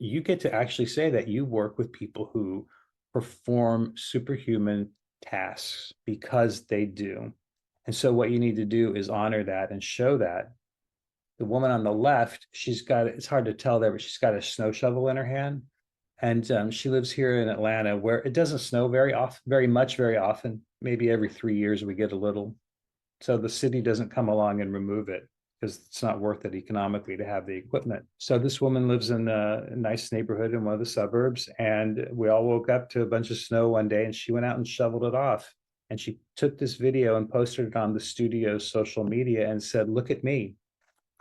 you get to actually say that you work with people who perform superhuman tasks because they do. And so what you need to do is honor that and show that. The woman on the left, she's got, it's hard to tell there, but she's got a snow shovel in her hand. And she lives here in Atlanta where it doesn't snow very often, very much, very often. Maybe every 3 years we get a little. So the city doesn't come along and remove it because it's not worth it economically to have the equipment. So this woman lives in a nice neighborhood in one of the suburbs, and we all woke up to a bunch of snow one day, and she went out and shoveled it off. And she took this video and posted it on the studio's social media and said, "Look at me.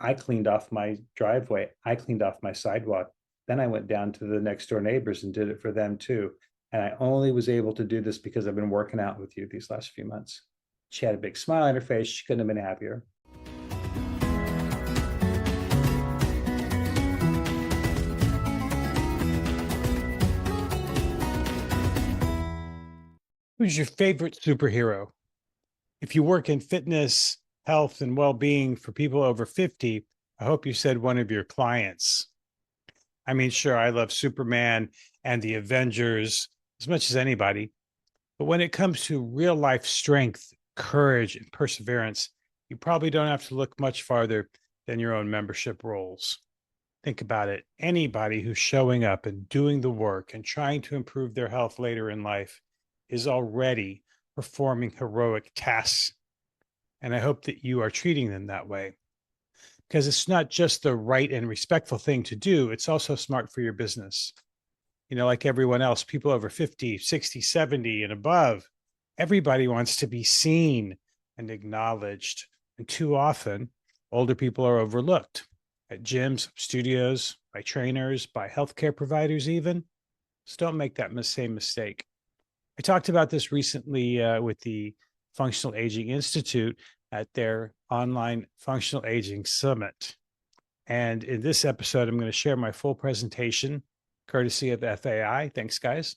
I cleaned off my driveway. I cleaned off my sidewalk. Then I went down to the next door neighbors and did it for them too. And I only was able to do this because I've been working out with you these last few months." She had a big smile on her face. She couldn't have been happier. Who's your favorite superhero? If you work in fitness, health, and well-being for people over 50, I hope you said one of your clients. I mean, sure, I love Superman and the Avengers as much as anybody, but when it comes to real life strength, courage, and perseverance, you probably don't have to look much farther than your own membership rolls. Think about it. Anybody who's showing up and doing the work and trying to improve their health later in life is already performing heroic tasks. And I hope that you are treating them that way, because it's not just the right and respectful thing to do, it's also smart for your business. You know, like everyone else, people over 50, 60, 70 and above, everybody wants to be seen and acknowledged. And too often, older people are overlooked at gyms, studios, by trainers, by healthcare providers, even. So don't make that same mistake. I talked about this recently with the Functional Aging Institute at their online Functional Aging Summit. And in this episode, I'm going to share my full presentation, courtesy of FAI. Thanks, guys.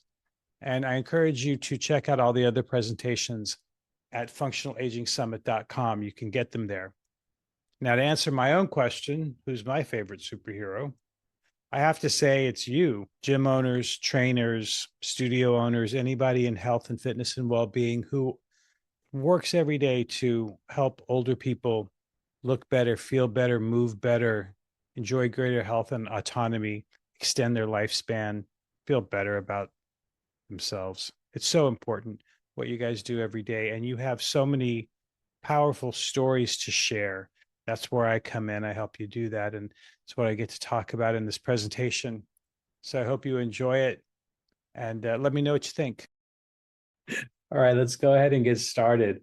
And I encourage you to check out all the other presentations at functionalagingsummit.com. You can get them there. Now, to answer my own question, who's my favorite superhero? I have to say it's you, gym owners, trainers, studio owners, anybody in health and fitness and well-being who works every day to help older people look better, feel better, move better, enjoy greater health and autonomy, extend their lifespan, feel better about themselves. It's so important what you guys do every day. And you have so many powerful stories to share. That's where I come in. I help you do that. And it's what I get to talk about in this presentation. So I hope you enjoy it. And let me know what you think. All right, let's go ahead and get started.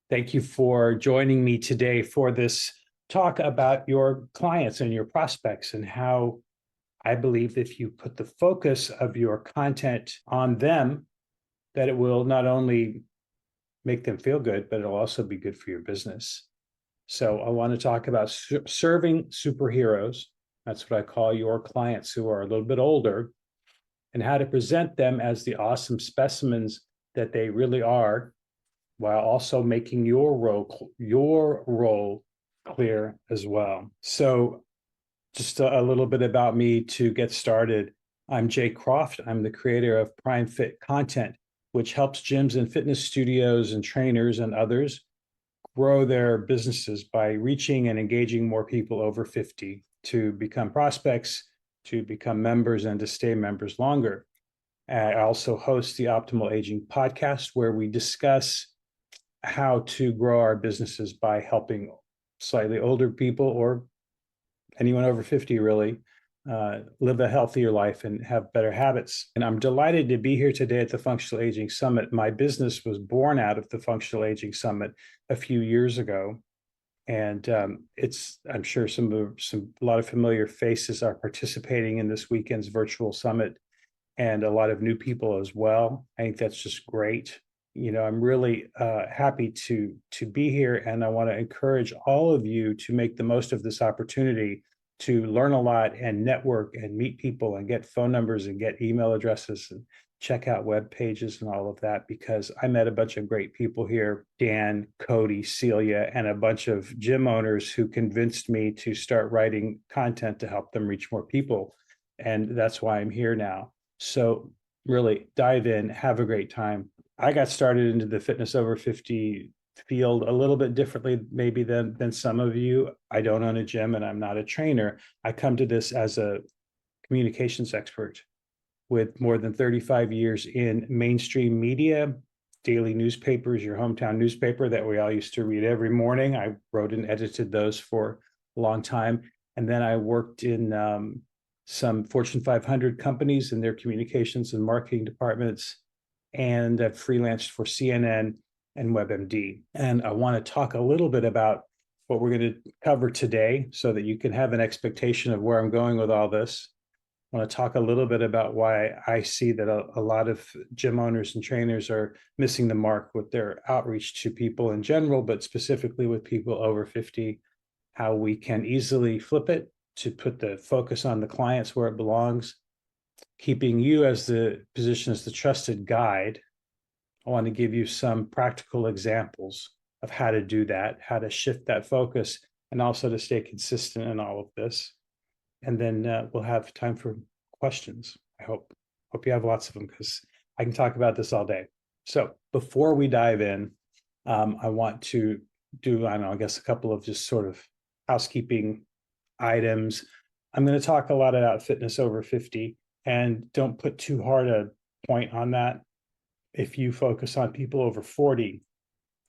Thank you for joining me today for this talk about your clients and your prospects, and how I believe that if you put the focus of your content on them, that it will not only make them feel good, but it'll also be good for your business. So I want to talk about serving superheroes. That's what I call your clients who are a little bit older, and how to present them as the awesome specimens that they really are, while also making your role clear as well. So just a little bit about me to get started. I'm Jay Croft. I'm the creator of Prime Fit Content, which helps gyms and fitness studios and trainers and others grow their businesses by reaching and engaging more people over 50 to become prospects, to become members, and to stay members longer. I also host the Optimal Aging podcast, where we discuss how to grow our businesses by helping slightly older people, or anyone over 50 really, live a healthier life and have better habits. And I'm delighted to be here today at the Functional Aging Summit. My business was born out of the Functional Aging Summit a few years ago. And I'm sure a lot of familiar faces are participating in this weekend's virtual summit, and a lot of new people as well. I think that's just great. You know, I'm really happy to be here, and I want to encourage all of you to make the most of this opportunity to learn a lot and network and meet people and get phone numbers and get email addresses and check out web pages and all of that, because I met a bunch of great people here, Dan, Cody, Celia, and a bunch of gym owners who convinced me to start writing content to help them reach more people. And that's why I'm here now. So really dive in, have a great time. I got started into the fitness over 50 field a little bit differently maybe than some of you. I don't own a gym and I'm not a trainer. I come to this as a communications expert with more than 35 years in mainstream media, daily newspapers, your hometown newspaper that we all used to read every morning. I wrote and edited those for a long time. And then I worked in some Fortune 500 companies in their communications and marketing departments, and I've freelanced for CNN and WebMD. And I want to talk a little bit about what we're going to cover today so that you can have an expectation of where I'm going with all this. I want to talk a little bit about why I see that a lot of gym owners and trainers are missing the mark with their outreach to people in general, but specifically with people over 50, how we can easily flip it to put the focus on the clients where it belongs, keeping you as the position as the trusted guide. I want to give you some practical examples of how to do that, how to shift that focus, and also to stay consistent in all of this. And then we'll have time for questions. I hope you have lots of them because I can talk about this all day. So before we dive in, I want to do, I don't know, I guess a couple of just sort of housekeeping items. I'm going to talk a lot about fitness over 50, and don't put too hard a point on that. If you focus on people over 40,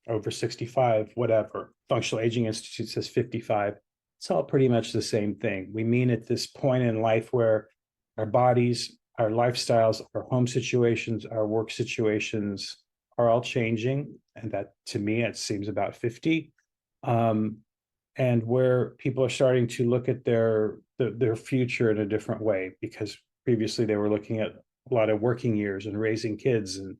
over 65, whatever, Functional Aging Institute says 55, it's all pretty much the same thing. We mean at this point in life where our bodies, our lifestyles, our home situations, our work situations are all changing. And that, to me, it seems about 50. And where people are starting to look at their future in a different way, because previously they were looking at a lot of working years and raising kids and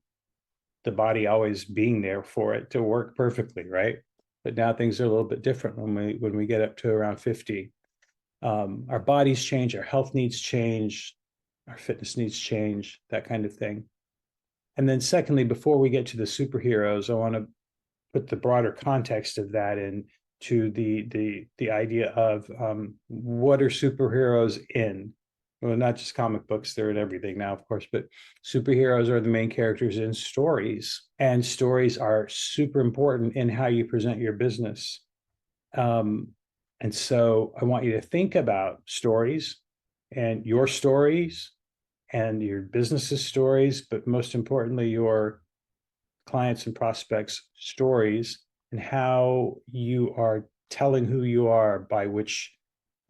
the body always being there for it to work perfectly, right? But now things are a little bit different when we get up to around 50. Our bodies change, our health needs change, our fitness needs change, that kind of thing. And then secondly, before we get to the superheroes, I want to put the broader context of that into the idea of what are superheroes in? Well, not just comic books, they're in everything now, of course, but superheroes are the main characters in stories, and stories are super important in how you present your business. And so I want you to think about stories and your business's stories, but most importantly, your clients and prospects' stories, and how you are telling who you are by which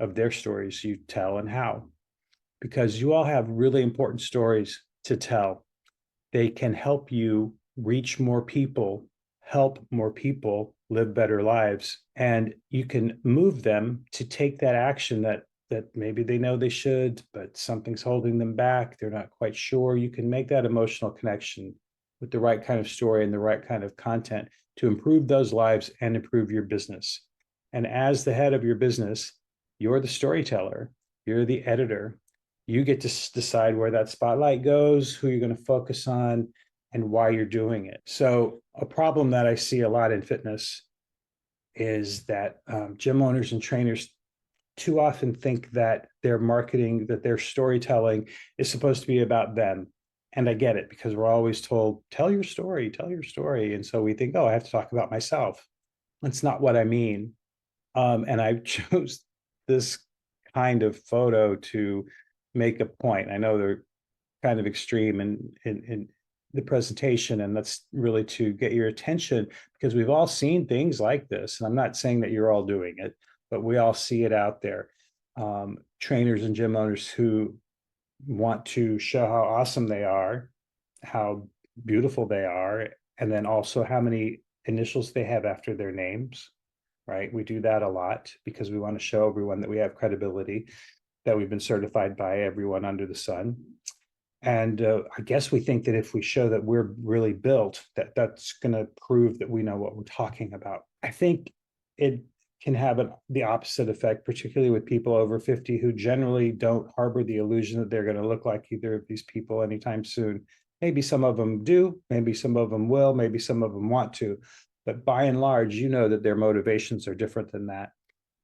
of their stories you tell and how. Because you all have really important stories to tell. They can help you reach more people, help more people live better lives, and you can move them to take that action that maybe they know they should, but something's holding them back. They're not quite sure. You can make that emotional connection with the right kind of story and the right kind of content to improve those lives and improve your business. And as the head of your business, you're the storyteller, you're the editor. You get to decide where that spotlight goes, who you're going to focus on, and why you're doing it. So a problem that I see a lot in fitness is that gym owners and trainers too often think that their marketing, that their storytelling is supposed to be about them. And I get it, because we're always told, tell your story, tell your story. And so we think, oh, I have to talk about myself. That's not what I mean. And I chose this kind of photo to make a point. I know they're kind of extreme in the presentation, and that's really to get your attention, because we've all seen things like this. And I'm not saying that you're all doing it, but we all see it out there. Trainers and gym owners who want to show how awesome they are, how beautiful they are, and then also how many initials they have after their names, right? We do that a lot because we want to show everyone that we have credibility, that we've been certified by everyone under the sun. And I guess we think that if we show that we're really built, that's going to prove that we know what we're talking about. I think it can have the opposite effect, particularly with people over 50 who generally don't harbor the illusion that they're going to look like either of these people anytime soon. Maybe some of them do, maybe some of them will, maybe some of them want to. But by and large, you know that their motivations are different than that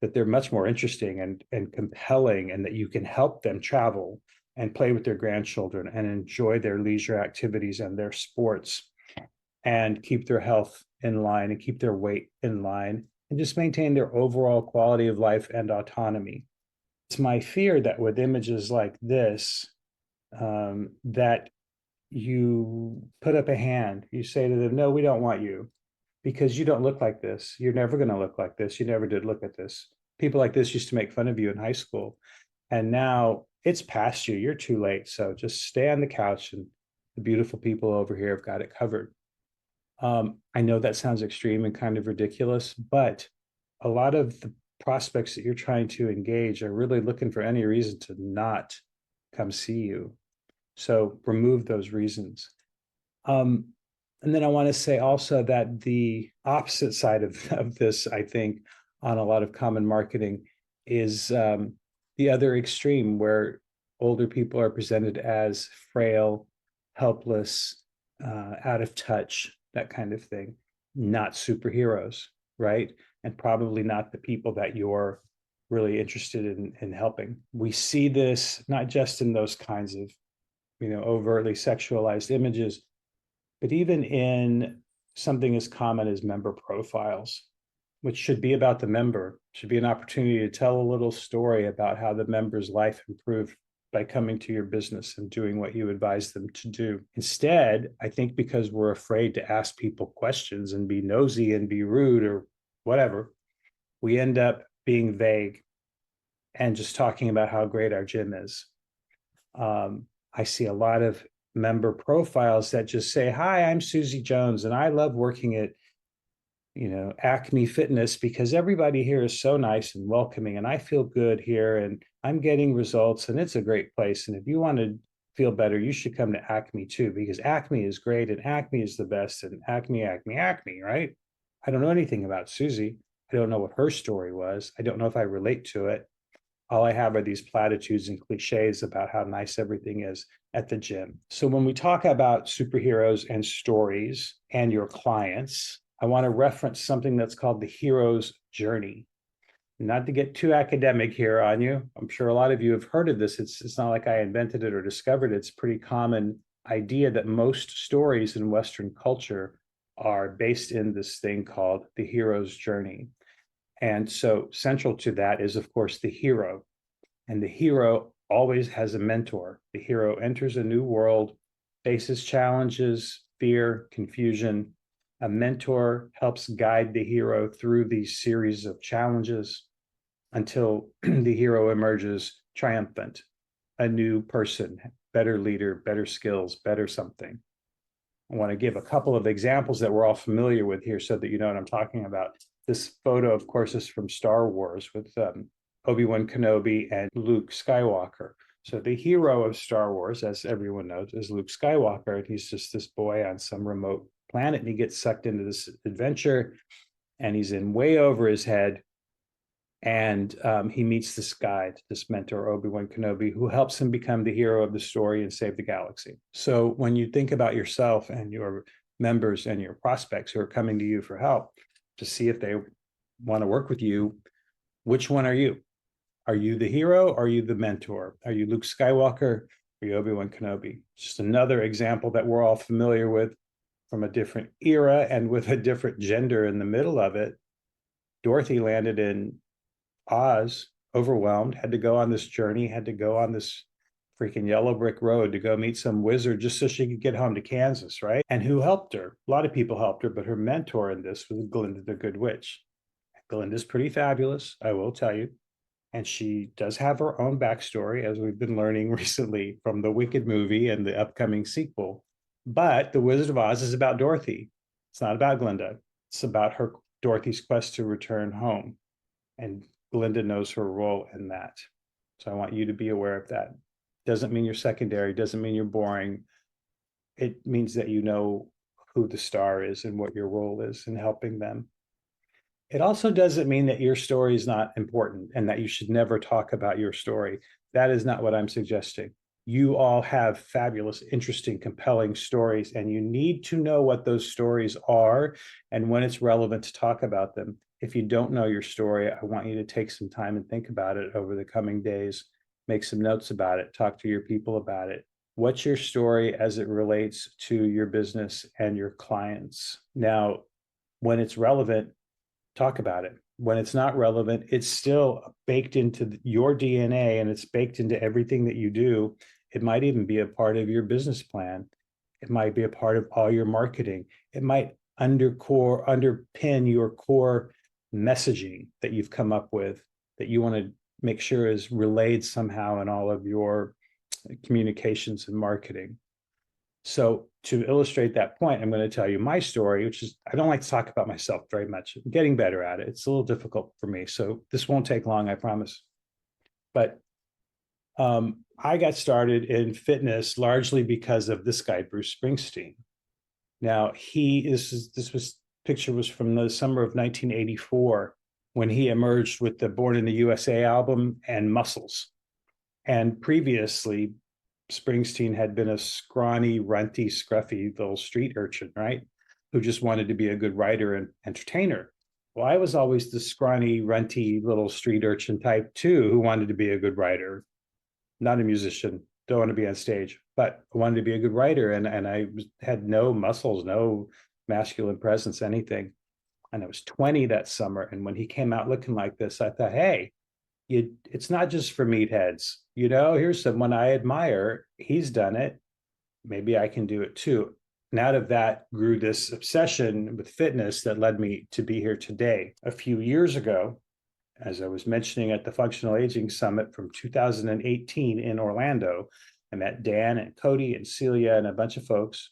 that they're much more interesting and compelling, and that you can help them travel and play with their grandchildren and enjoy their leisure activities and their sports and keep their health in line and keep their weight in line and just maintain their overall quality of life and autonomy. It's my fear that with images like this, that you put up a hand, you say to them, no, we don't want you because you don't look like this. You're never going to look like this. You never did look at this. People like this used to make fun of you in high school. And now it's past you. You're too late. So just stay on the couch and the beautiful people over here have got it covered. I know that sounds extreme and kind of ridiculous, but a lot of the prospects that you're trying to engage are really looking for any reason to not come see you. So remove those reasons. And then I want to say also that the opposite side of this, I think, on a lot of common marketing is the other extreme where older people are presented as frail, helpless, out of touch, that kind of thing, not superheroes, right? And probably not the people that you're really interested in helping. We see this not just in those kinds of, overtly sexualized images, but even in something as common as member profiles, which should be about the member, should be an opportunity to tell a little story about how the member's life improved by coming to your business and doing what you advise them to do. Instead, I think because we're afraid to ask people questions and be nosy and be rude or whatever, we end up being vague and just talking about how great our gym is. I see a lot of member profiles that just say, hi, I'm Susie Jones, and I love working at, Acme Fitness because everybody here is so nice and welcoming, and I feel good here, and I'm getting results, and it's a great place. And if you want to feel better, you should come to Acme too, because Acme is great, and Acme is the best, and Acme, right? I don't know anything about Susie. I don't know what her story was. I don't know if I relate to it. All I have are these platitudes and cliches about how nice everything is at the gym. So when we talk about superheroes and stories and your clients, I want to reference something that's called the hero's journey. Not to get too academic here on you. I'm sure a lot of you have heard of this. It's not like I invented it or discovered it. It's a pretty common idea that most stories in Western culture are based in this thing called the hero's journey. And so central to that is, of course, the hero. And the hero always has a mentor. The hero enters a new world, faces challenges, fear, confusion. A mentor helps guide the hero through these series of challenges until the hero emerges triumphant, a new person, better leader, better skills, better something. I want to give a couple of examples that we're all familiar with here so that you know what I'm talking about. This photo, of course, is from Star Wars with Obi-Wan Kenobi and Luke Skywalker. So the hero of Star Wars, as everyone knows, is Luke Skywalker. And he's just this boy on some remote planet, and he gets sucked into this adventure, and he's in way over his head. And he meets this guide, this mentor, Obi-Wan Kenobi, who helps him become the hero of the story and save the galaxy. So when you think about yourself and your members and your prospects who are coming to you for help to see if they want to work with you, which one are you? Are you the hero? Or are you the mentor? Are you Luke Skywalker? Are you Obi-Wan Kenobi? Just another example that we're all familiar with from a different era and with a different gender in the middle of it. Dorothy landed in Oz, overwhelmed, had to go on this journey, had to go on this freaking yellow brick road to go meet some wizard just so she could get home to Kansas, right? And who helped her? A lot of people helped her, but her mentor in this was Glinda the Good Witch. Glinda's pretty fabulous, I will tell you. And she does have her own backstory, as we've been learning recently from the Wicked movie and the upcoming sequel. But The Wizard of Oz is about Dorothy. It's not about Glinda. It's about her Dorothy's quest to return home. And Glinda knows her role in that. So I want you to be aware of that. Doesn't mean you're secondary, doesn't mean you're boring. It means that you know who the star is and what your role is in helping them. It also doesn't mean that your story is not important and that you should never talk about your story. That is not what I'm suggesting. You all have fabulous, interesting, compelling stories, and you need to know what those stories are and when it's relevant to talk about them. if you don't know your story, I want you to take some time and think about it over the coming days, make some notes about it, talk to your people about it. What's your story as it relates to your business and your clients? Now, when it's relevant, talk about it. When it's not relevant, it's still baked into your DNA and it's baked into everything that you do. It might even be a part of your business plan. It might be a part of all your marketing. It might underpin your core messaging that you've come up with that you want to make sure is relayed somehow in all of your communications and marketing. So to illustrate that point, I'm going to tell you my story, which is I don't like to talk about myself very much. I'm getting better at it. It's a little difficult for me. So this won't take long, I promise. But I got started in fitness largely because of this guy, Bruce Springsteen. Now this picture was from the summer of 1984 when he emerged with the Born in the USA album and Muscles. And previously, Springsteen had been a scrawny, runty, scruffy little street urchin, right? Who just wanted to be a good writer and entertainer. Well, I was always the scrawny, runty little street urchin type too, who wanted to be a good writer, not a musician, don't want to be on stage, but I wanted to be a good writer. And I had no muscles, no masculine presence, anything. And I was 20 that summer. And when he came out looking like this, I thought, hey, it's not just for meatheads. Here's someone I admire. He's done it. Maybe I can do it too. And out of that grew this obsession with fitness that led me to be here today. A few years ago, as I was mentioning at the Functional Aging Summit from 2018 in Orlando, I met Dan and Cody and Celia and a bunch of folks.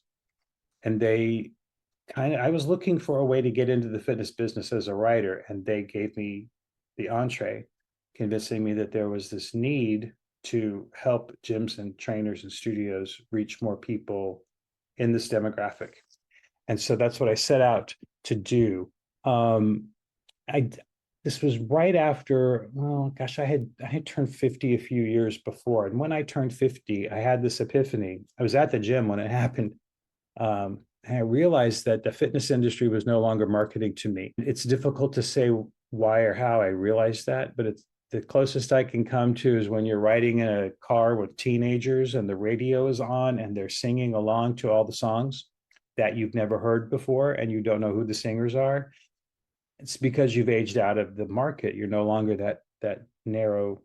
And I was looking for a way to get into the fitness business as a writer, and they gave me the entree, convincing me that there was this need to help gyms and trainers and studios reach more people in this demographic. And so that's what I set out to do. This was right after, well, gosh, I had turned 50 a few years before. And when I turned 50, I had this epiphany. I was at the gym when it happened. And I realized that the fitness industry was no longer marketing to me. It's difficult to say why or how I realized that, but it's the closest I can come to is when you're riding in a car with teenagers and the radio is on and they're singing along to all the songs that you've never heard before and you don't know who the singers are. It's because you've aged out of the market. You're no longer that narrow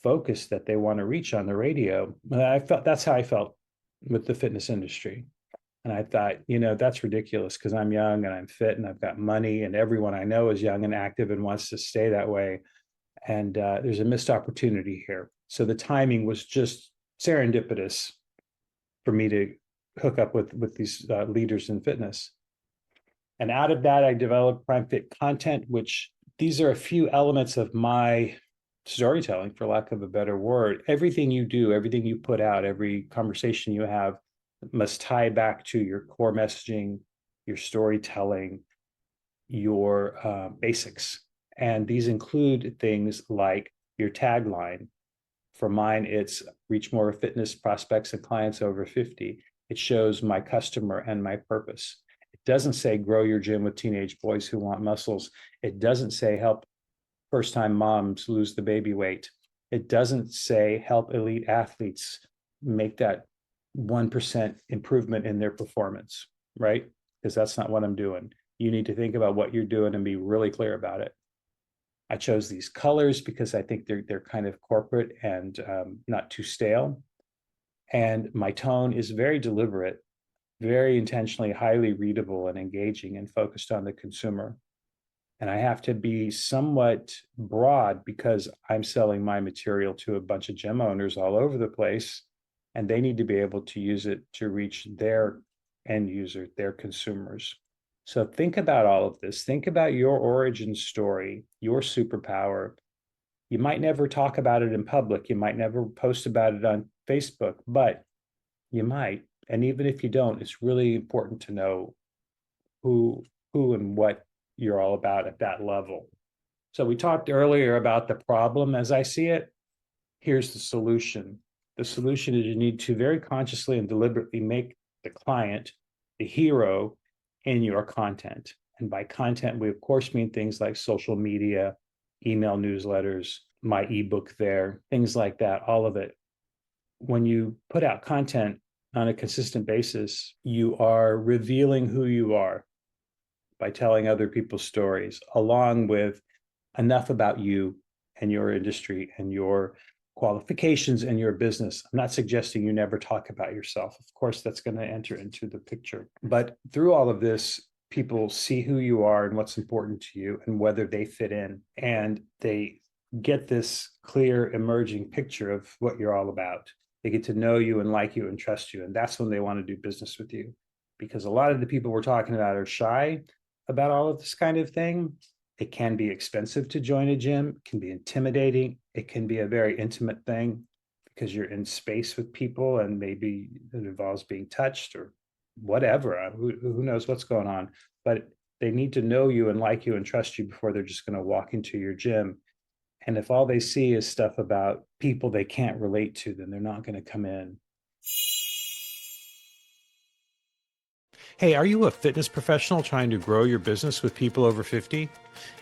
focus that they want to reach on the radio. That's how I felt with the fitness industry. And I thought, that's ridiculous because I'm young and I'm fit and I've got money and everyone I know is young and active and wants to stay that way. And there's a missed opportunity here. So the timing was just serendipitous for me to hook up with these leaders in fitness. And out of that, I developed Prime Fit Content, which these are a few elements of my storytelling, for lack of a better word. Everything you do, everything you put out, every conversation you have must tie back to your core messaging, your storytelling, your basics. And these include things like your tagline. For mine, it's reach more fitness prospects and clients over 50. It shows my customer and my purpose. It doesn't say grow your gym with teenage boys who want muscles. It doesn't say help first-time moms lose the baby weight. It doesn't say help elite athletes make that 1% improvement in their performance, right? Because that's not what I'm doing. You need to think about what you're doing and be really clear about it. I chose these colors because I think they're kind of corporate and not too stale. And my tone is very deliberate, very intentionally highly readable and engaging and focused on the consumer. And I have to be somewhat broad because I'm selling my material to a bunch of gym owners all over the place, and they need to be able to use it to reach their end user, their consumers. So think about all of this. Think about your origin story, your superpower. You might never talk about it in public. You might never post about it on Facebook, but you might. And even if you don't, it's really important to know who and what you're all about at that level. So we talked earlier about the problem as I see it. Here's the solution. The solution is you need to very consciously and deliberately make the client the hero in your content. And by content, we of course mean things like social media, email newsletters, my ebook there, things like that, all of it. When you put out content on a consistent basis, you are revealing who you are by telling other people's stories, along with enough about you and your industry and your qualifications and your business. I'm not suggesting you never talk about yourself. Of course, that's going to enter into the picture. But through all of this, people see who you are and what's important to you and whether they fit in. And they get this clear emerging picture of what you're all about. They get to know you and like you and trust you. And that's when they want to do business with you. Because a lot of the people we're talking about are shy about all of this kind of thing. It can be expensive to join a gym, it can be intimidating, it can be a very intimate thing because you're in space with people and maybe it involves being touched or whatever. Who knows what's going on? But they need to know you and like you and trust you before they're just going to walk into your gym. And if all they see is stuff about people they can't relate to, then they're not going to come in. Hey, are you a fitness professional trying to grow your business with people over 50?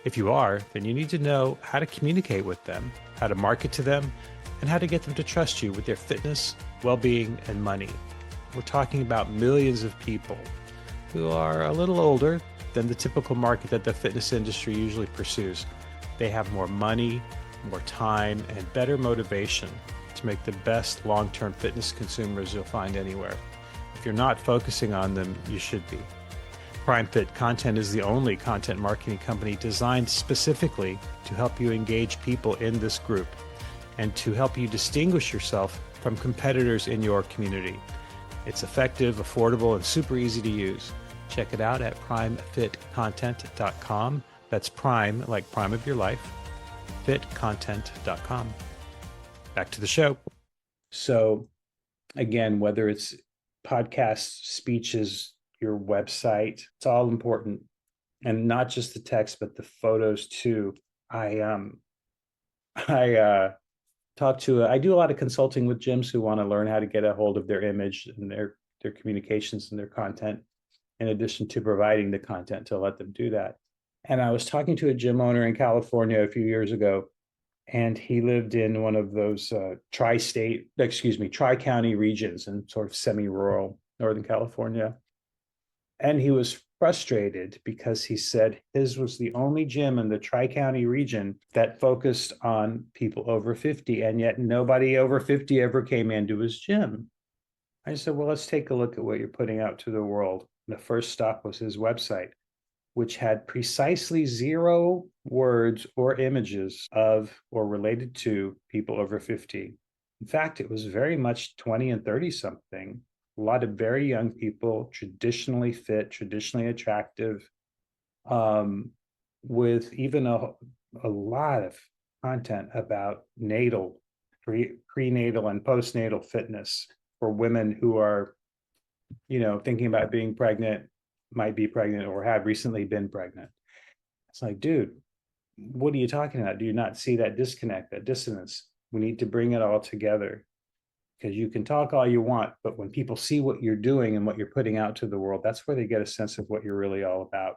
If you are, then you need to know how to communicate with them, how to market to them, and how to get them to trust you with their fitness, well-being, and money. We're talking about millions of people who are a little older than the typical market that the fitness industry usually pursues. They have more money, more time, and better motivation to make the best long-term fitness consumers you'll find anywhere. If you're not focusing on them, you should be. Prime Fit Content is the only content marketing company designed specifically to help you engage people in this group and to help you distinguish yourself from competitors in your community. It's effective, affordable, and super easy to use. Check it out at primefitcontent.com. That's prime, like prime of your life, fitcontent.com. Back to the show. So again, whether it's podcasts, speeches, your website, it's all important. And not just the text, but the photos too. I I do a lot of consulting with gyms who want to learn how to get a hold of their image and their communications and their content, in addition to providing the content to let them do that. And I was talking to a gym owner in California a few years ago, and he lived in one of those tri-county regions in sort of semi-rural Northern California. And he was frustrated because he said his was the only gym in the tri-county region that focused on people over 50, and yet nobody over 50 ever came into his gym. I said, well, let's take a look at what you're putting out to the world. And the first stop was his website, which had precisely 0 words or images of or related to people over 50. In fact, it was very much 20 and 30 something. A lot of very young people, traditionally fit, traditionally attractive, with even a lot of content about natal, prenatal, and postnatal fitness for women who are, thinking about being pregnant, might be pregnant, or have recently been pregnant. It's like, dude, what are you talking about? Do you not see that disconnect, that dissonance? We need to bring it all together, because you can talk all you want, but when people see what you're doing and what you're putting out to the world, that's where they get a sense of what you're really all about.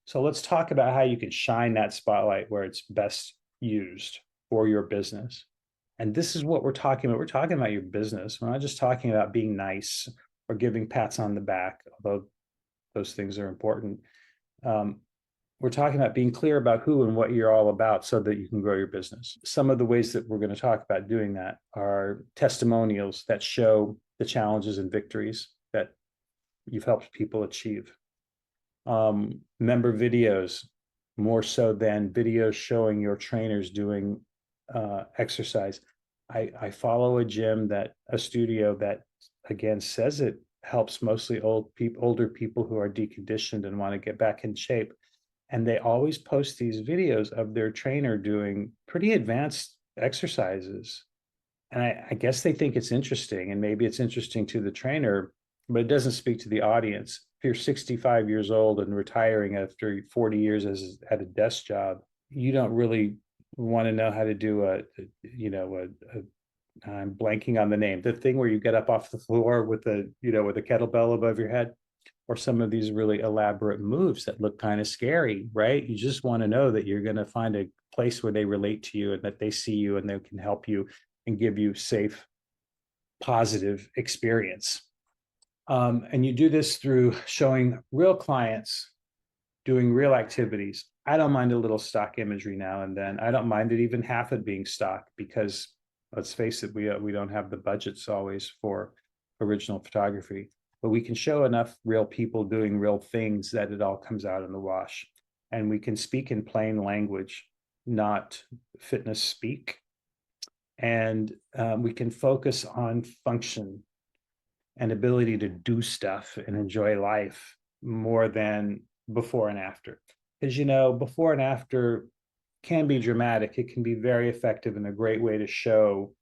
So let's talk about how you can shine that spotlight where it's best used for your business. And this is what we're talking about. We're talking about your business. We're not just talking about being nice or giving pats on the back, although those things are important. We're talking about being clear about who and what you're all about so that you can grow your business. Some of the ways that we're going to talk about doing that are testimonials that show the challenges and victories that you've helped people achieve. Member videos, more so than videos showing your trainers doing exercise. I follow a studio that, again, says it helps mostly older people who are deconditioned and want to get back in shape. And they always post these videos of their trainer doing pretty advanced exercises. And I guess they think it's interesting, and maybe it's interesting to the trainer, but it doesn't speak to the audience. If you're 65 years old and retiring after 40 years at a desk job, you don't really want to know how to do I'm blanking on the name, the thing where you get up off the floor with with a kettlebell above your head. or some of these really elaborate moves that look kind of scary, right? You just want to know that you're going to find a place where they relate to you and that they see you and they can help you and give you safe, positive experience. And you do this through showing real clients doing real activities. I don't mind a little stock imagery now and then. I don't mind it even half it being stock because let's face it, we don't have the budgets always for original photography, but we can show enough real people doing real things that it all comes out in the wash. And we can speak in plain language, not fitness speak. And we can focus on function and ability to do stuff and enjoy life more than before and after. Because, before and after can be dramatic. It can be very effective and a great way to show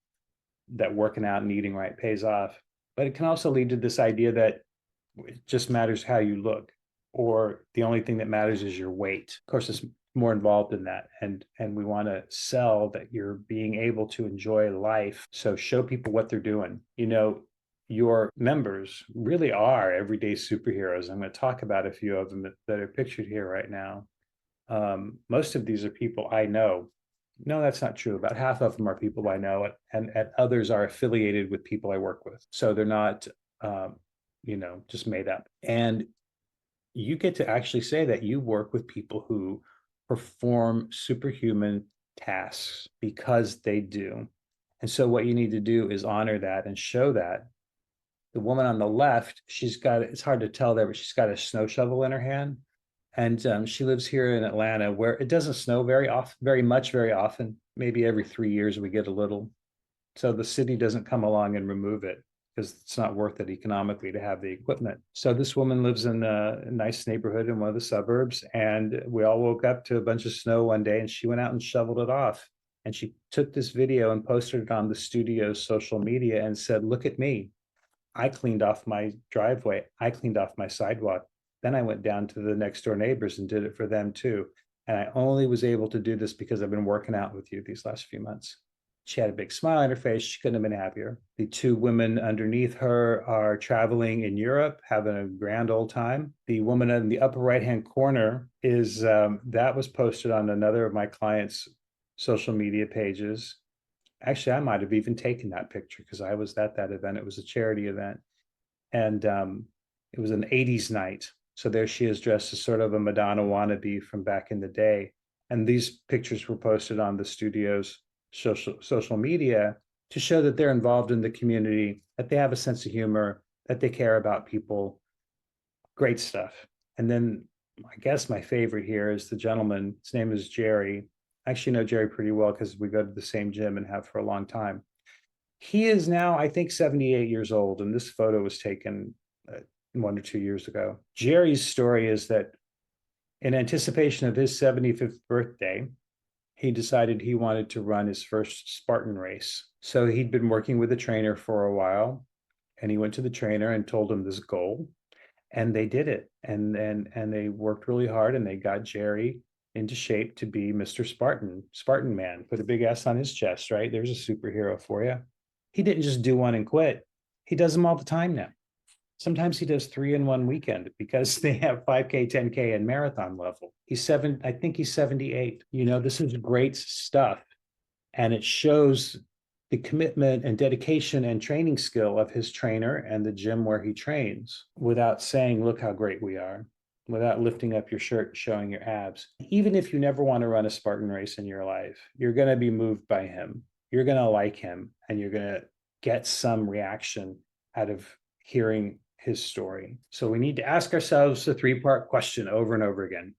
that working out and eating right pays off. But it can also lead to this idea that it just matters how you look, or the only thing that matters is your weight. Of course, it's more involved in that. And we want to sell that you're being able to enjoy life. So show people what they're doing. Your members really are everyday superheroes. I'm going to talk about a few of them that are pictured here right now. Most of these are people I know. No, that's not true. About half of them are people I know, and others are affiliated with people I work with. So they're not, just made up. And you get to actually say that you work with people who perform superhuman tasks because they do. And so what you need to do is honor that and show that. The woman on the left, it's hard to tell there, but she's got a snow shovel in her hand. And she lives here in Atlanta where it doesn't snow very often. Maybe every 3 years we get a little. So the city doesn't come along and remove it because it's not worth it economically to have the equipment. So this woman lives in a nice neighborhood in one of the suburbs. And we all woke up to a bunch of snow one day and she went out and shoveled it off. And she took this video and posted it on the studio's social media and said, "Look at me. I cleaned off my driveway. I cleaned off my sidewalk. Then I went down to the next door neighbors and did it for them too. And I only was able to do this because I've been working out with you these last few months." She had a big smile on her face. She couldn't have been happier. The two women underneath her are traveling in Europe, having a grand old time. The woman in the upper right-hand corner that was posted on another of my clients' social media pages. Actually, I might have even taken that picture because I was at that event. It was a charity event. And it was an 80s night. So there she is dressed as sort of a Madonna wannabe from back in the day. And these pictures were posted on the studio's social media to show that they're involved in the community, that they have a sense of humor, that they care about people. Great stuff. And then I guess my favorite here is the gentleman. His name is Jerry. I actually know Jerry pretty well because we go to the same gym and have for a long time. He is now, I think, 78 years old, and this photo was taken 1 or 2 years ago. Jerry's story is that in anticipation of his 75th birthday, he decided he wanted to run his first Spartan race. So he'd been working with a trainer for a while, and he went to the trainer and told him this goal, and they did it. And they worked really hard, and they got Jerry into shape to be Mr. Spartan man, put a big S on his chest, right? There's a superhero for you. He didn't just do one and quit. He does them all the time now. Sometimes he does 3 in one weekend because they have 5K, 10K and marathon level. I think he's 78. This is great stuff. And it shows the commitment and dedication and training skill of his trainer and the gym where he trains without saying, "Look how great we are," without lifting up your shirt, showing your abs. Even if you never want to run a Spartan race in your life, you're going to be moved by him. You're going to like him, and you're going to get some reaction out of hearing his story. So we need to ask ourselves a 3-part question over and over again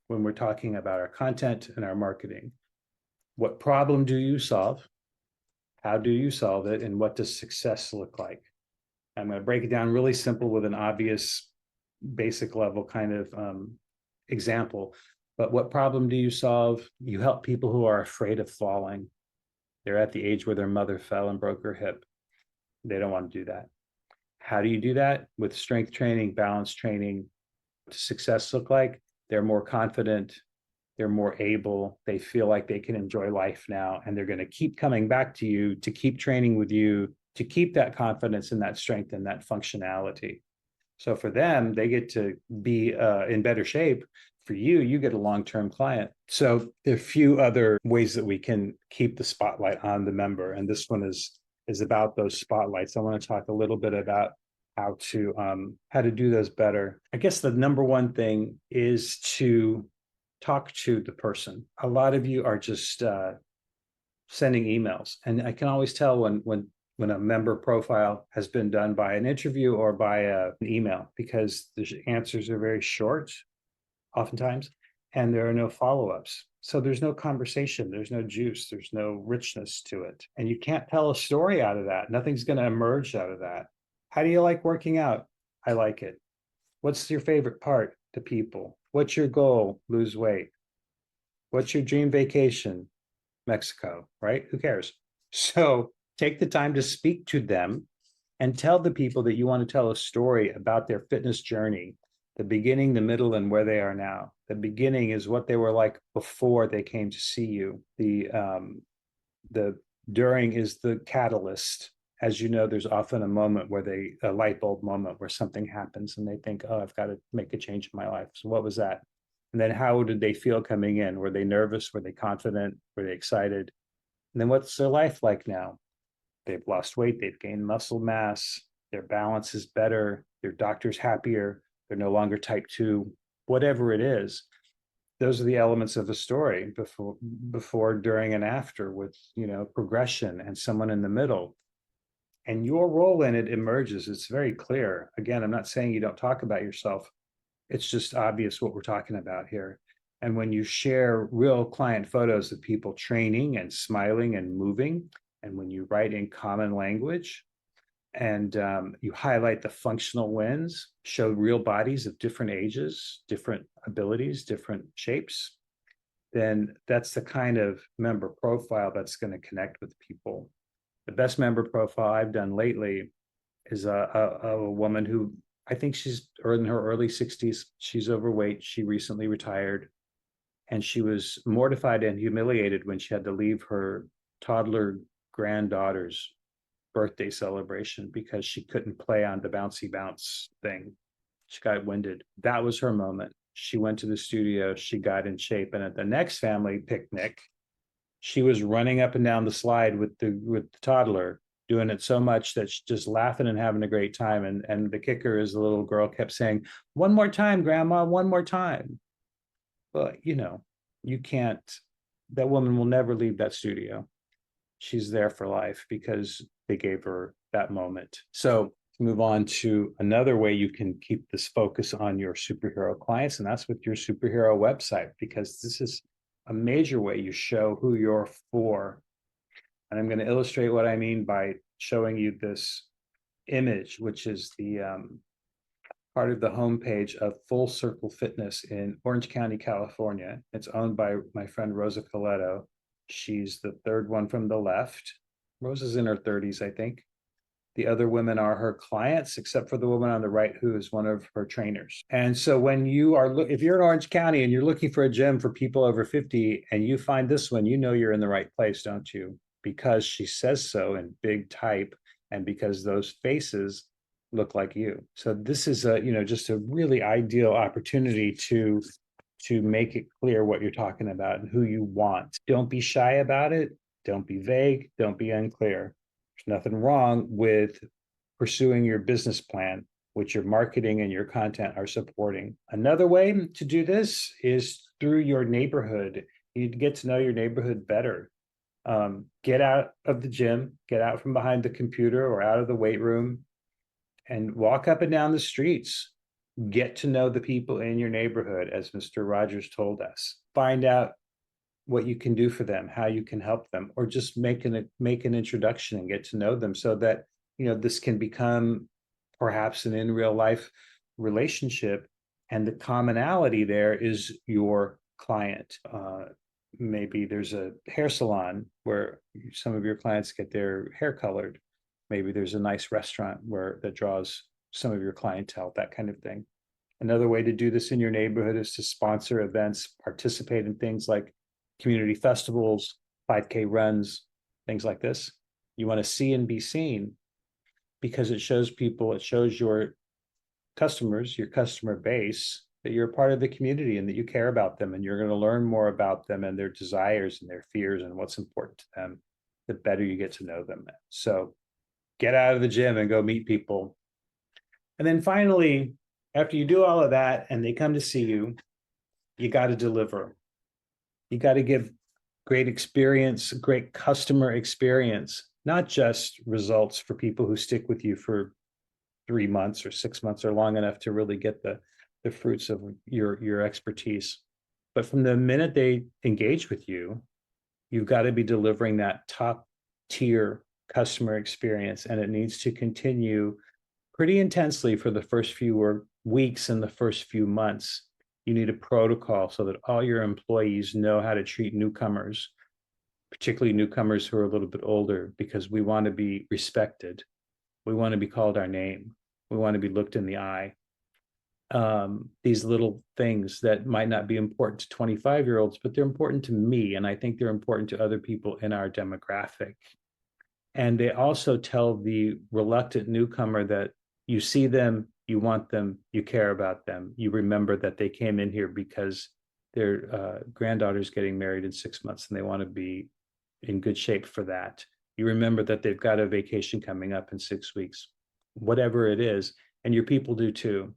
when we're talking about our content and our marketing. What problem do you solve? How do you solve it? And what does success look like? I'm going to break it down really simple with an obvious basic level kind of example. But what problem do you solve? You help people who are afraid of falling. They're at the age where their mother fell and broke her hip. They don't want to do that. How do you do that? With strength training, balance training. What does success look like? They're more confident. They're more able. They feel like they can enjoy life now, and they're going to keep coming back to you to keep training with you, to keep that confidence and that strength and that functionality. So for them, they get to be in better shape. For you, you get a long-term client. So there are a few other ways that we can keep the spotlight on the member, and this one is about those spotlights. I want to talk a little bit about how to do those better. I guess the number one thing is to talk to the person. A lot of you are just sending emails, and I can always tell when a member profile has been done by an interview or by an email, because the answers are very short oftentimes, and there are no follow-ups. So there's no conversation, there's no juice, there's no richness to it. And you can't tell a story out of that. Nothing's going to emerge out of that. How do you like working out? I like it. What's your favorite part? The people. What's your goal? Lose weight. What's your dream vacation? Mexico, right? Who cares? So take the time to speak to them and tell the people that you want to tell a story about their fitness journey, the beginning, the middle, and where they are now. The beginning is what they were like before they came to see you. The during is the catalyst. As you know, there's often a moment where a light bulb moment where something happens and they think, oh, I've got to make a change in my life. So what was that? And then how did they feel coming in? Were they nervous? Were they confident? Were they excited? And then what's their life like now? They've lost weight, they've gained muscle mass, their balance is better, their doctor's happier, they're no longer type 2, whatever it is. Those are the elements of the story before, during, and after, with progression and someone in the middle. And your role in it emerges. It's very clear. Again, I'm not saying you don't talk about yourself. It's just obvious what we're talking about here. And when you share real client photos of people training and smiling and moving, and when you write in common language, and you highlight the functional wins, show real bodies of different ages, different abilities, different shapes, then that's the kind of member profile that's going to connect with people. The best member profile I've done lately is a woman who, I think she's in her early 60s. She's overweight. She recently retired. And she was mortified and humiliated when she had to leave her toddler granddaughter's birthday celebration because she couldn't play on the bouncy bounce thing. She got winded. That was her moment. She went to the studio. She got in shape. And at the next family picnic, she was running up and down the slide with the toddler, doing it so much that she's just laughing and having a great time. And the kicker is the little girl kept saying, "One more time, Grandma, one more time." But you can't, that woman will never leave that studio. She's there for life because they gave her that moment. So to move on to another way you can keep this focus on your superhero clients, and that's with your superhero website, because this is a major way you show who you're for. And I'm going to illustrate what I mean by showing you this image, which is the part of the homepage of Full Circle Fitness in Orange County, California. It's owned by my friend Rosa Coletto. She's the third one from the left. Rosa's in her 30s, I think. The other women are her clients, except for the woman on the right, who is one of her trainers. And so when you are, if you're in Orange County and you're looking for a gym for people over 50 and you find this one, you're in the right place, don't you? Because she says so in big type, and because those faces look like you. So this is just a really ideal opportunity to make it clear what you're talking about and who you want. Don't be shy about it. Don't be vague. Don't be unclear. There's nothing wrong with pursuing your business plan, which your marketing and your content are supporting. Another way to do this is through your neighborhood. You need to get to know your neighborhood better. Get out of the gym, get out from behind the computer or out of the weight room, and walk up and down the streets. Get to know the people in your neighborhood, as Mr. Rogers told us. Find out what you can do for them, how you can help them, or just make an introduction and get to know them, so that this can become perhaps an in real life relationship. And the commonality there is your client. Maybe there's a hair salon where some of your clients get their hair colored. Maybe there's a nice restaurant that draws some of your clientele, that kind of thing. Another way to do this in your neighborhood is to sponsor events, participate in things like community festivals, 5K runs, things like this. You want to see and be seen, because it shows people, it shows your customers, your customer base, that you're a part of the community and that you care about them and you're going to learn more about them and their desires and their fears and what's important to them, the better you get to know them. So get out of the gym and go meet people. And then finally, after you do all of that and they come to see you, you got to deliver. You got to give great experience, great customer experience, not just results for people who stick with you for 3 months or 6 months or long enough to really get the fruits of your expertise. But from the minute they engage with you, you've got to be delivering that top tier customer experience, and it needs to continue pretty intensely for the first few weeks and the first few months. You need a protocol so that all your employees know how to treat newcomers, particularly newcomers who are a little bit older, because we want to be respected. We want to be called our name. We want to be looked in the eye. These little things that might not be important to 25-year-olds, but they're important to me. And I think they're important to other people in our demographic. And they also tell the reluctant newcomer that you see them, you want them, you care about them. You remember that they came in here because their granddaughter's getting married in 6 months and they want to be in good shape for that. You remember that they've got a vacation coming up in 6 weeks, whatever it is, and your people do too.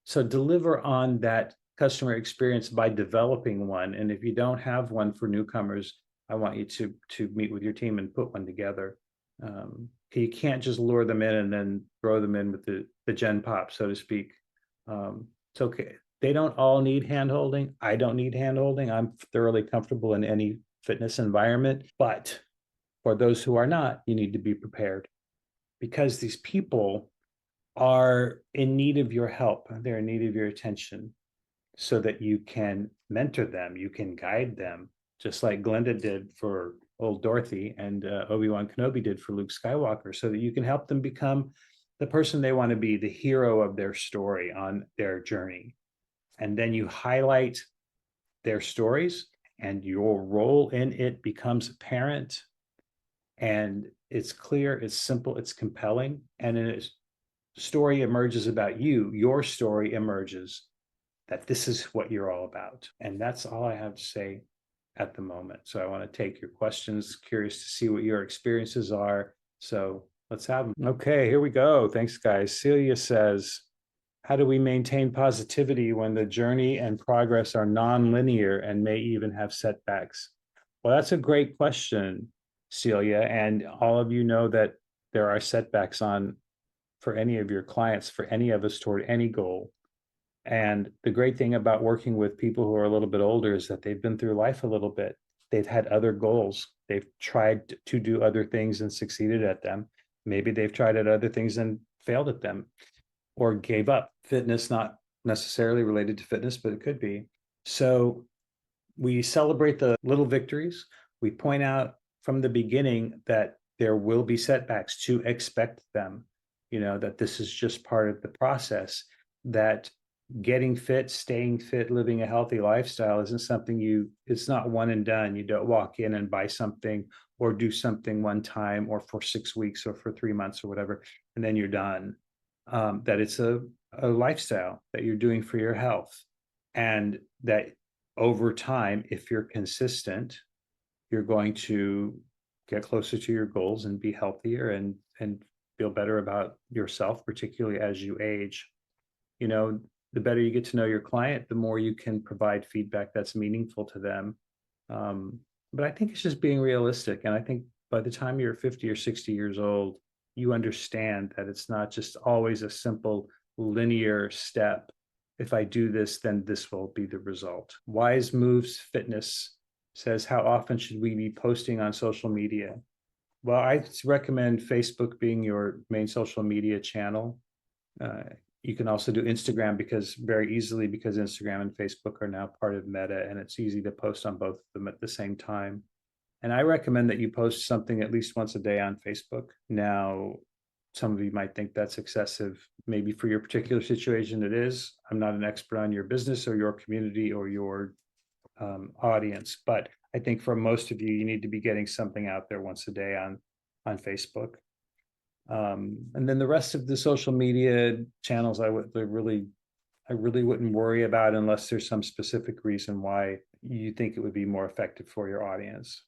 So deliver on that customer experience by developing one. And if you don't have one for newcomers, I want you to meet with your team and put one together. You can't just lure them in and then throw them in with the Gen Pop, so to speak. It's okay. They don't all need hand-holding. I don't need hand-holding. I'm thoroughly comfortable in any fitness environment. But for those who are not, you need to be prepared, because these people are in need of your help. They're in need of your attention so that you can mentor them, you can guide them, just like Glenda did for old Dorothy and Obi-Wan Kenobi did for Luke Skywalker, so that you can help them become the person they want to be, the hero of their story on their journey. And then you highlight their stories and your role in it becomes apparent, and it's clear, it's simple, it's compelling, and a story emerges about you. Your story emerges that this is what you're all about. And that's all I have to say at the moment. So I want to take your questions, curious to see what your experiences are. So let's have them. Okay, here we go. Thanks, guys. Celia says, how do we maintain positivity when the journey and progress are non-linear and may even have setbacks? Well, that's a great question, Celia. And all of you know that there are setbacks for any of your clients, for any of us toward any goal. And the great thing about working with people who are a little bit older is that they've been through life a little bit. They've had other goals. They've tried to do other things and succeeded at them. Maybe they've tried at other things and failed at them or gave up. Fitness, not necessarily related to fitness, but it could be. So we celebrate the little victories. We point out from the beginning that there will be setbacks, to expect them, that this is just part of the process, that getting fit, staying fit, living a healthy lifestyle isn't something it's not one and done. You don't walk in and buy something or do something one time or for 6 weeks or for 3 months or whatever, and then you're done. That it's a lifestyle that you're doing for your health, and that over time, if you're consistent, you're going to get closer to your goals and be healthier and feel better about yourself, particularly as you age. The better you get to know your client, the more you can provide feedback that's meaningful to them. But I think it's just being realistic. And I think by the time you're 50 or 60 years old, you understand that it's not just always a simple linear step. If I do this, then this will be the result. Wise Moves Fitness says, how often should we be posting on social media? Well, I recommend Facebook being your main social media channel. You can also do Instagram because Instagram and Facebook are now part of Meta, and it's easy to post on both of them at the same time. And I recommend that you post something at least once a day on Facebook. Now, some of you might think that's excessive. Maybe for your particular situation, it is. I'm not an expert on your business or your community or your audience, but I think for most of you, you need to be getting something out there once a day on Facebook. And then the rest of the social media channels, I really wouldn't worry about unless there's some specific reason why you think it would be more effective for your audience.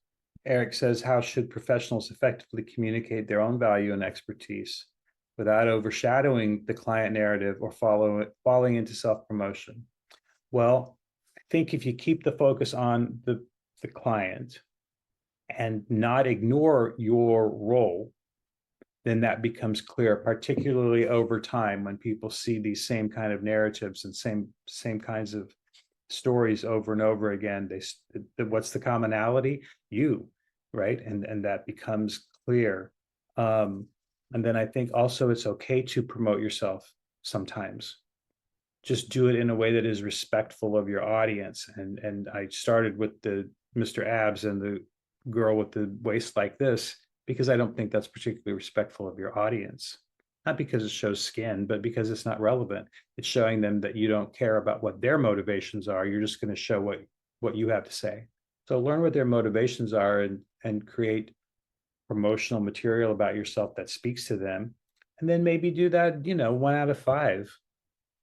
Eric says, how should professionals effectively communicate their own value and expertise without overshadowing the client narrative or falling into self-promotion? Well, I think if you keep the focus on the client and not ignore your role, then that becomes clear, particularly over time when people see these same kind of narratives and same kinds of stories over and over again. What's the commonality? You, right? And that becomes clear. And then I think also it's okay to promote yourself sometimes. Just do it in a way that is respectful of your audience. And I started with the Mr. Abs and the girl with the waist like this because I don't think that's particularly respectful of your audience. Not because it shows skin, but because it's not relevant. It's showing them that you don't care about what their motivations are. You're just going to show what you have to say. So learn what their motivations are and create promotional material about yourself that speaks to them. And then maybe do that, 1 out of 5.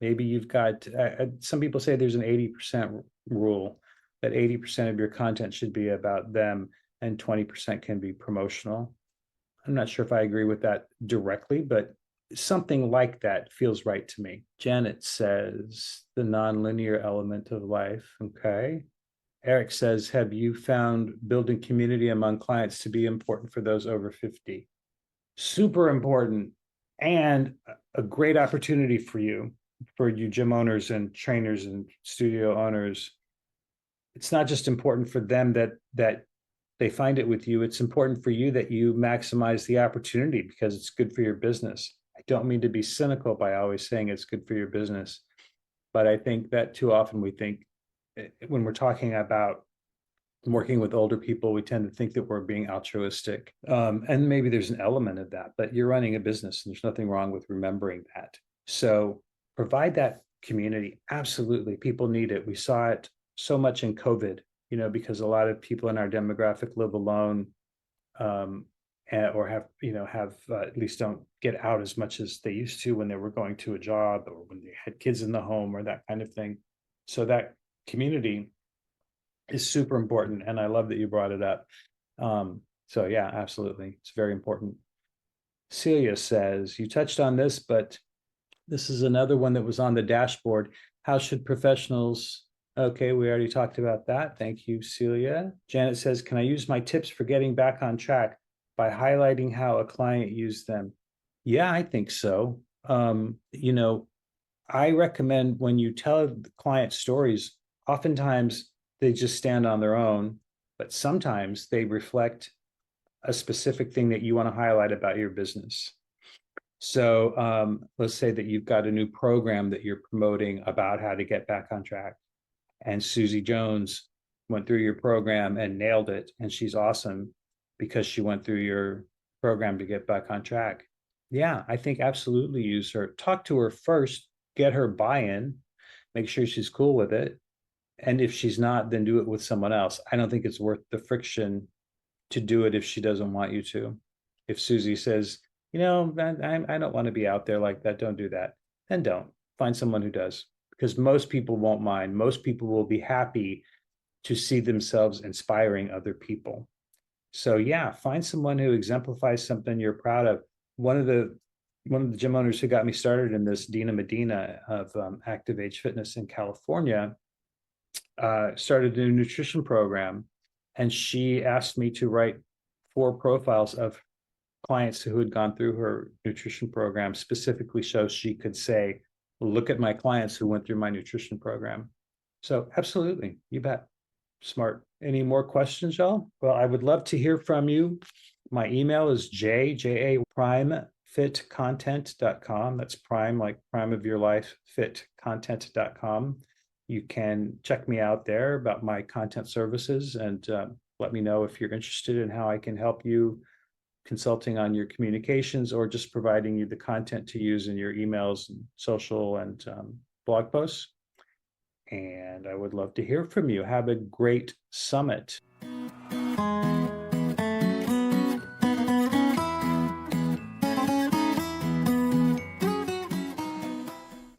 Maybe you've got, some people say there's an 80% rule, that 80% of your content should be about them and 20% can be promotional. I'm not sure if I agree with that directly, but something like that feels right to me. Janet says the nonlinear element of life. Okay. Eric says, have you found building community among clients to be important for those over 50? Super important and a great opportunity for you gym owners and trainers and studio owners. It's not just important for them that they find it with you. It's important for you that you maximize the opportunity because it's good for your business. I don't mean to be cynical by always saying it's good for your business, but I think that too often we think when we're talking about working with older people, we tend to think that we're being altruistic. And maybe there's an element of that, but you're running a business and there's nothing wrong with remembering that. So provide that community. Absolutely. People need it. We saw it so much in COVID, because a lot of people in our demographic live alone, or have at least don't get out as much as they used to when they were going to a job or when they had kids in the home or that kind of thing. So that community is super important. And I love that you brought it up. So yeah, absolutely. It's very important. Celia says, you touched on this, but this is another one that was on the dashboard. How should professionals? Okay, we already talked about that. Thank you, Celia. Janet says, can I use my tips for getting back on track by highlighting how a client used them? Yeah, I think so. I recommend when you tell the client stories, oftentimes they just stand on their own, but sometimes they reflect a specific thing that you want to highlight about your business. So let's say that you've got a new program that you're promoting about how to get back on track. And Susie Jones went through your program and nailed it. And she's awesome because she went through your program to get back on track. Yeah, I think absolutely use her. Talk to her first, get her buy-in, make sure she's cool with it. And if she's not, then do it with someone else. I don't think it's worth the friction to do it if she doesn't want you to. If Susie says, I don't want to be out there like that, don't do that, then don't. Find someone who does, because most people won't mind. Most people will be happy to see themselves inspiring other people. So yeah, find someone who exemplifies something you're proud of. One of the gym owners who got me started in this, Dina Medina of Active Age Fitness in California, started a nutrition program, and she asked me to write 4 profiles of clients who had gone through her nutrition program, specifically so she could say, look at my clients who went through my nutrition program. So absolutely, you bet. Smart. Any more questions, y'all? Well, I would love to hear from you. My email is primefitcontent.com. That's prime, like prime of your life, fitcontent.com. You can check me out there about my content services and let me know if you're interested in how I can help you consulting on your communications or just providing you the content to use in your emails and social and blog posts. And I would love to hear from you. Have a great summit.